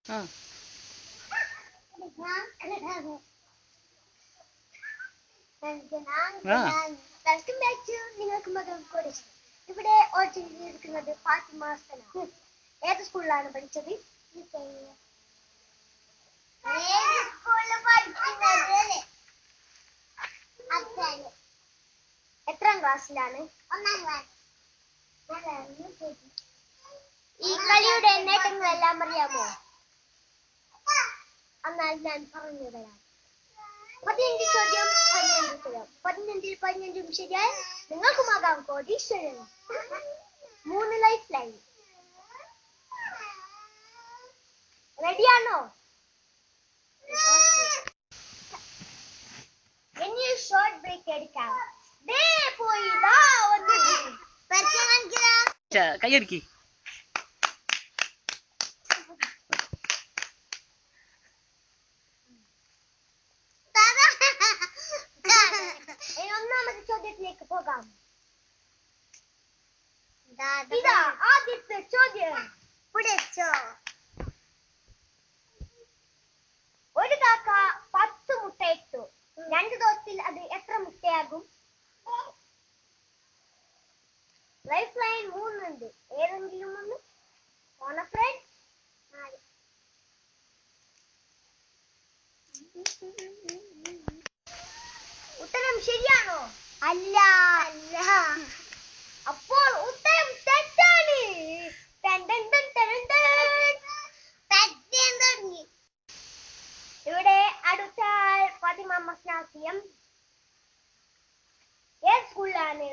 ആ നിങ്ങൾക്ക് മകൻ കോളേജ്. ഇവിടെ ഓടിക്കുന്നത് ഫാത്തിമ സന. ഏത് സ്കൂളിലാണ് പഠിച്ചത്? എത്രാം ക്ലാസ്സിലാണ്? 1-ാം ക്ലാസ്. ഈ കളിയുടെ നേട്ടങ്ങളെല്ലാം അറിയാമോ? എന്നാൽ ഞാൻ പറഞ്ഞു തരാം. 15 ചോദ്യം 15 ഉത്തരം. 15-ൽ 15ഉം ശരിയായി നിങ്ങൾക്കുമാകാം കോടീശ്വരൻ. 3 ലൈഫ് ലൈൻ. റെഡിയാണോ? ഇനി ഷോർട്ട് ബ്രേക്ക് എടുക്കാം. പോയി കൈയടിക്ക്. ഒന്നാമത്തെ ചോദ്യത്തിലേക്ക് പോകാം. ഇതാ ആദ്യത്തെ ചോദ്യം. ഒരു കാക്ക 10 മുട്ട ഇട്ടു. 2 ദിവസത്തിൽ അത് എത്ര മുട്ടയാകും? ലൈഫ് ലൈൻ 3 ഉണ്ട്. ഏതെങ്കിലും ഒന്ന്? ഉത്തരം ശരിയാണോ? അല്ല. അപ്പോൾ ഉത്തരം തെറ്റാണ്. ഇവിടെ അടുത്ത ഫാത്തിമ മസ്നാസിയം ഏത് സ്കൂളിലാണ്?